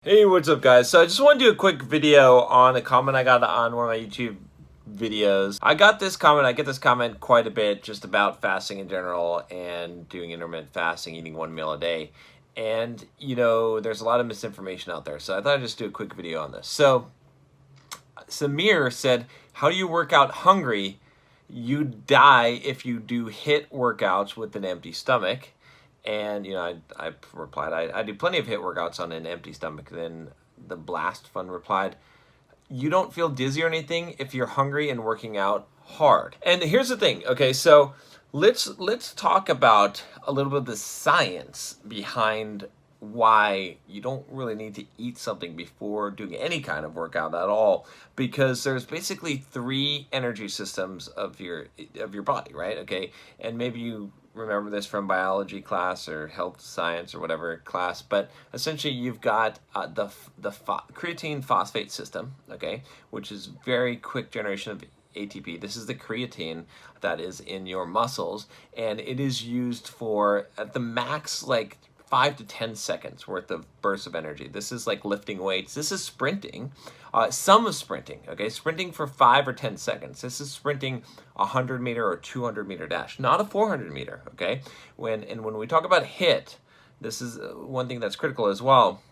Hey, what's up guys? So I just want to do a quick video on a comment I got on one of my YouTube videos. I get this comment quite a bit just about fasting in general and doing intermittent fasting, eating one meal a day. And, there's a lot of misinformation out there. So I thought I'd just do a quick video on this. So Samir said, how do you work out hungry? You die if you do HIIT workouts with an empty stomach. And, I replied, I do plenty of HIIT workouts on an empty stomach. Then the Blast Fund replied, you don't feel dizzy or anything if you're hungry and working out hard. And here's the thing, okay, so let's talk about a little bit of the science behind why you don't really need to eat something before doing any kind of workout at all, because there's basically three energy systems of your body, right? Okay, and maybe you remember this from biology class or health science or whatever class, but essentially you've got the creatine phosphate system, okay, which is very quick generation of ATP. This is the creatine that is in your muscles, and it is used for at the max like 5 to 10 seconds worth of bursts of energy. This is like lifting weights. This is sprinting. Some of sprinting, okay? Sprinting for 5 or 10 seconds. This is sprinting a 100-meter or 200-meter dash, not a 400-meter, okay? When we talk about HIIT, this is one thing that's critical as well,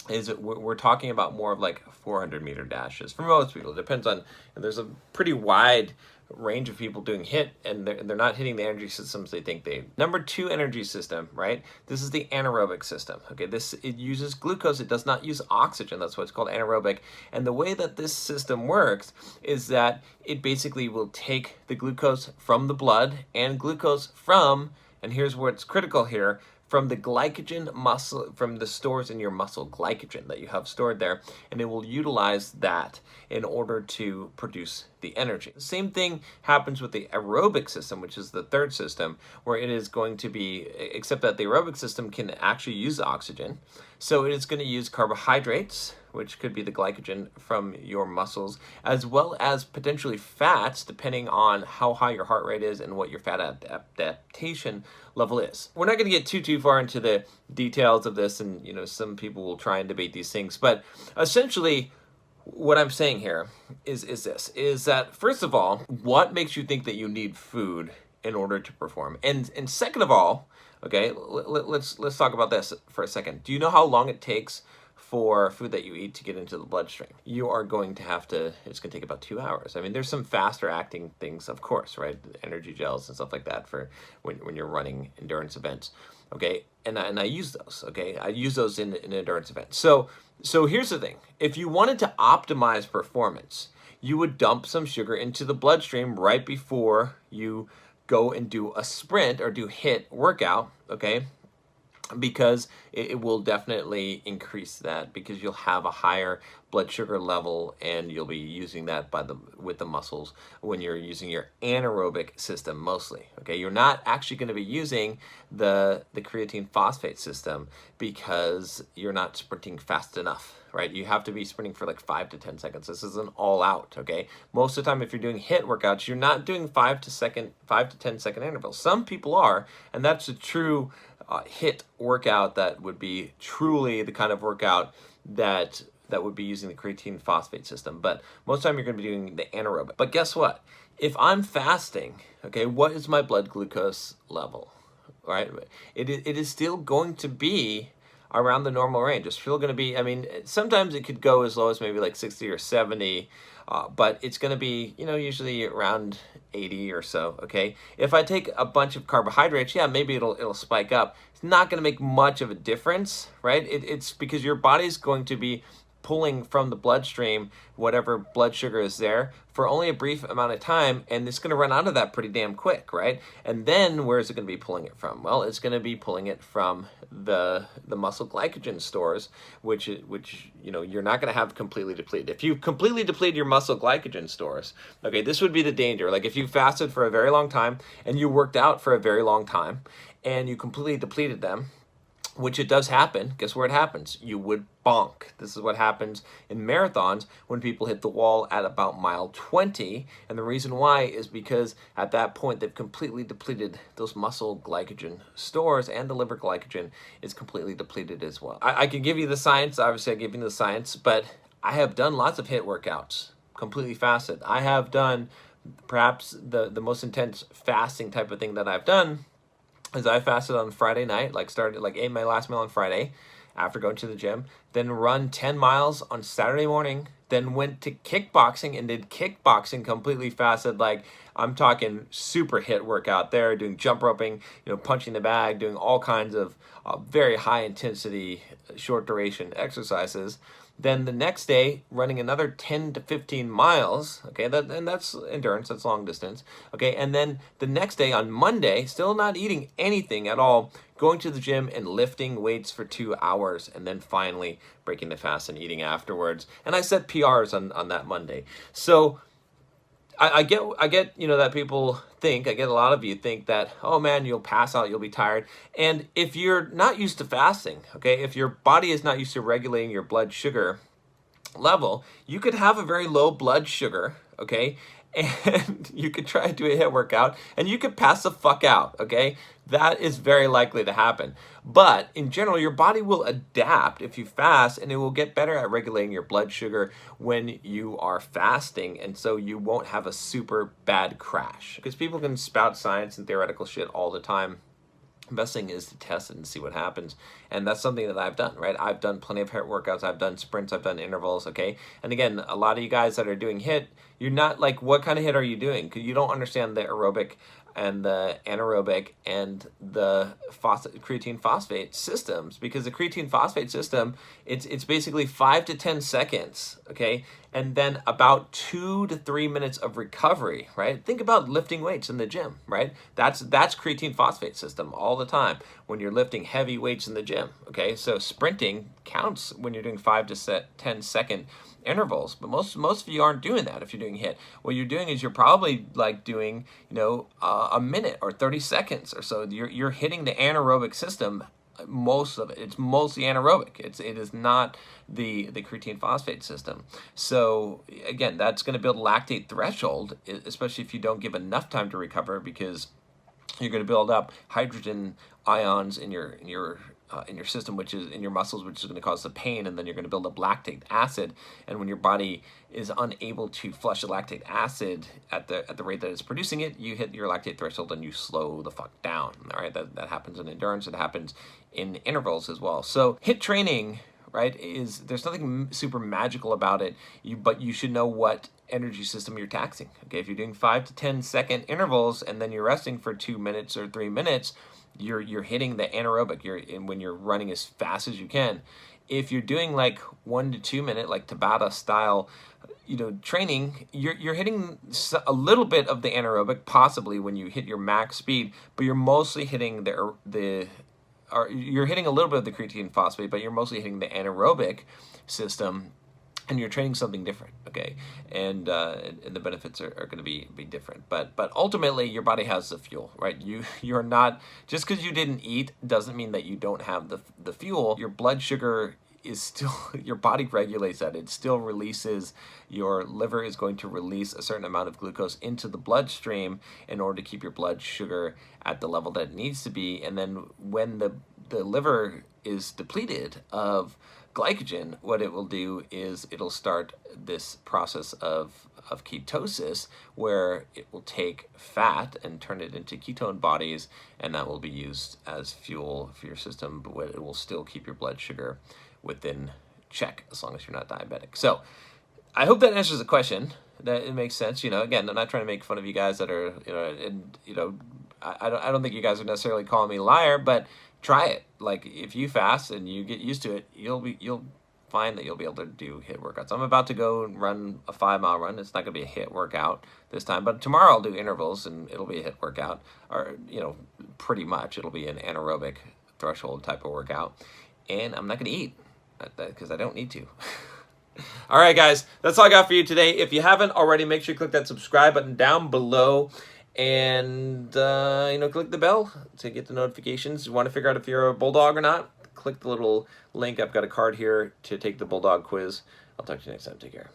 is that we're talking about more of like 400-meter dashes. For most people, it depends on, there's a pretty wide range of people doing HIIT, and they're not hitting the energy systems they think they. Number 2 energy system, right? This is the anaerobic system. Okay, it uses glucose. It does not use oxygen. That's why it's called anaerobic. And the way that this system works is that it basically will take the glucose from the blood and glucose from, and here's what's critical here, from the glycogen muscle, from the stores in your muscle, glycogen that you have stored there, and it will utilize that in order to produce the energy. The same thing happens with the aerobic system, which is the third system, where it is going to be, except that the aerobic system can actually use oxygen, so it is going to use carbohydrates, which could be the glycogen from your muscles, as well as potentially fats, depending on how high your heart rate is and what your fat adaptation level is. We're not going to get too far into the details of this, and some people will try and debate these things, but essentially what I'm saying here is that first of all, what makes you think that you need food in order to perform? And second of all, okay, let's talk about this for a second. Do you know how long it takes for food that you eat to get into the bloodstream? You are going to have to, it's going to take about 2 hours. I mean, there's some faster acting things, of course, right? Energy gels and stuff like that for when you're running endurance events, okay? And I use those, okay? I use those in endurance events. So here's the thing. If you wanted to optimize performance, you would dump some sugar into the bloodstream right before you go and do a sprint or do HIIT workout, okay? Because it will definitely increase that, because you'll have a higher blood sugar level, and you'll be using that with the muscles when you're using your anaerobic system mostly. Okay, you're not actually going to be using the creatine phosphate system because you're not sprinting fast enough, right? You have to be sprinting for like 5 to 10 seconds. This is an all out, okay? Most of the time, if you're doing HIIT workouts, you're not doing 5 to 10 second intervals. Some people are, and that's a true HIIT workout that would be truly the kind of workout that would be using the creatine phosphate system. But most of the time you're going to be doing the anaerobic. But guess what? If I'm fasting, okay, what is my blood glucose level? Right? It is still going to be around the normal range. It's still going to be, I mean, sometimes it could go as low as maybe like 60 or 70, but it's going to be, usually around 80 or so, okay? If I take a bunch of carbohydrates, yeah, maybe it'll spike up. It's not going to make much of a difference, right? It's because your body's going to be pulling from the bloodstream whatever blood sugar is there for only a brief amount of time, and it's going to run out of that pretty damn quick, right? And then where is it going to be pulling it from? Well, it's going to be pulling it from the muscle glycogen stores, which you're not going to have completely depleted. If you completely deplete your muscle glycogen stores, okay, this would be the danger. Like if you fasted for a very long time and you worked out for a very long time and you completely depleted them, which it does happen. Guess where it happens? You would bonk. This is what happens in marathons when people hit the wall at about mile 20. And the reason why is because at that point they've completely depleted those muscle glycogen stores, and the liver glycogen is completely depleted as well. I can give you the science. Obviously, I give you the science, but I have done lots of HIIT workouts, completely fasted. I have done perhaps the most intense fasting type of thing that I've done is I fasted on Friday night, ate my last meal on Friday after going to the gym, then run 10 miles on Saturday morning, then went to kickboxing and did kickboxing completely fasted. Like, I'm talking super HIIT workout there, doing jump roping, punching the bag, doing all kinds of very high intensity, short duration exercises. Then the next day, running another 10 to 15 miles, okay, and that's endurance, that's long distance, okay, and then the next day on Monday, still not eating anything at all, going to the gym and lifting weights for 2 hours, and then finally breaking the fast and eating afterwards. And I set PRs on that Monday. So I get that people think, I get a lot of you think that, oh man, you'll pass out, you'll be tired. And if you're not used to fasting, okay, if your body is not used to regulating your blood sugar level, you could have a very low blood sugar, okay, and you could try to do a HIIT workout and you could pass the fuck out, okay? That is very likely to happen. But in general, your body will adapt if you fast, and it will get better at regulating your blood sugar when you are fasting, and so you won't have a super bad crash. Because people can spout science and theoretical shit all the time. The best thing is to test it and see what happens. And that's something that I've done, right? I've done plenty of HIIT workouts. I've done sprints. I've done intervals, okay? And again, a lot of you guys that are doing HIIT, you're not like, what kind of HIIT are you doing? Because you don't understand the aerobic and the anaerobic and the creatine phosphate systems, because the creatine phosphate system, it's basically 5 to 10 seconds, okay, and then about 2 to 3 minutes of recovery, right? Think about lifting weights in the gym, right? That's creatine phosphate system all the time when you're lifting heavy weights in the gym, okay? So sprinting counts when you're doing 5 to 10 second intervals, but most of you aren't doing that. If you're doing HIIT, what you're doing is you're probably like doing a minute or 30 seconds or so. You're hitting the anaerobic system. Most of it's mostly anaerobic. It is not the creatine phosphate system. So again, that's going to build lactate threshold, especially if you don't give enough time to recover, because you're going to build up hydrogen ions in your system, which is in your muscles, which is going to cause the pain, and then you're going to build up lactic acid. And when your body is unable to flush the lactic acid at the rate that it's producing it, you hit your lactate threshold and you slow the fuck down. All right, that happens in endurance. It happens in intervals as well. So HIIT training, right, there's nothing super magical about it. But you should know what energy system you're taxing. Okay, if you're doing 5 to 10 second intervals and then you're resting for 2 minutes or 3 minutes, you're hitting the anaerobic. When you're running as fast as you can. If you're doing like 1 to 2 minute, like Tabata style, training, you're hitting a little bit of the anaerobic, possibly when you hit your max speed, but you're mostly hitting you're hitting a little bit of the creatine phosphate, but you're mostly hitting the anaerobic system. And you're training something different, okay? And the benefits are going to be different. But ultimately, your body has the fuel, right? You're not, just because you didn't eat doesn't mean that you don't have the fuel. Your blood sugar is still, your body regulates that. It still releases, your liver is going to release a certain amount of glucose into the bloodstream in order to keep your blood sugar at the level that it needs to be. And then when the liver is depleted of glycogen, what it will do is it'll start this process of ketosis, where it will take fat and turn it into ketone bodies, and that will be used as fuel for your system, but it will still keep your blood sugar within check as long as you're not diabetic. So I hope that answers the question, that it makes sense. Again, I'm not trying to make fun of you guys that are, I don't think you guys are necessarily calling me a liar, but try it. Like, if you fast and you get used to it, you'll find that you'll be able to do HIIT workouts. I'm about to go and run a 5-mile run. It's not going to be a HIIT workout this time, but tomorrow I'll do intervals and it'll be a HIIT workout, or pretty much it'll be an anaerobic threshold type of workout. And I'm not going to eat because I don't need to. All right, guys, that's all I got for you today. If you haven't already, make sure you click that subscribe button down below. And, click the bell to get the notifications. You want to figure out if you're a Bulldog or not? click the little link. I've got a card here to take the Bulldog quiz. I'll talk to you next time. Take care.